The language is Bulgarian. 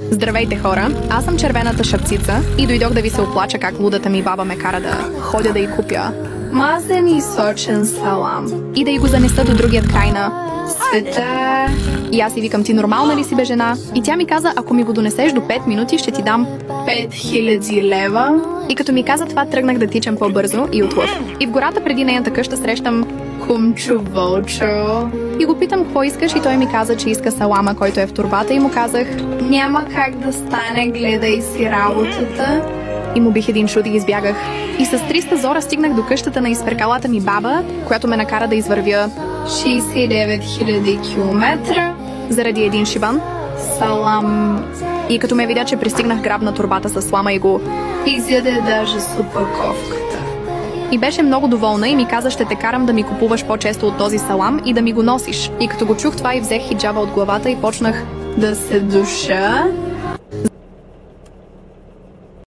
Здравейте, хора! Аз съм червената шапцица и дойдох да ви се оплача как лудата ми баба ме кара да ходя да й купя мазен и сочен салам и да й го занеса до другият край на света. И аз си викам: ти нормална ли си, бе, жена? И тя ми каза: ако ми го донесеш до 5 минути, ще ти дам 5000 лева. И като ми каза това, тръгнах да тичам по-бързо и отлъв. И в гората преди нейната къща срещам Кумчо Вълчо и го питам какво искаш, и той ми каза, че иска салама, който е в торбата, и му казах: няма как да стане, гледай си работата. И му бих един шут и избягах. И с 300 зора стигнах до къщата на изперкалата ми баба, която ме накара да извървя 69 000 километра заради един шибан салам. И като ме видя, че пристигнах, грабна торбата с слама и го изяде даже с опаковката. И беше много доволна и ми каза: ще те карам да ми купуваш по-често от този салам и да ми го носиш. И като го чух това, и взех хиджаба от главата и почнах да се душа.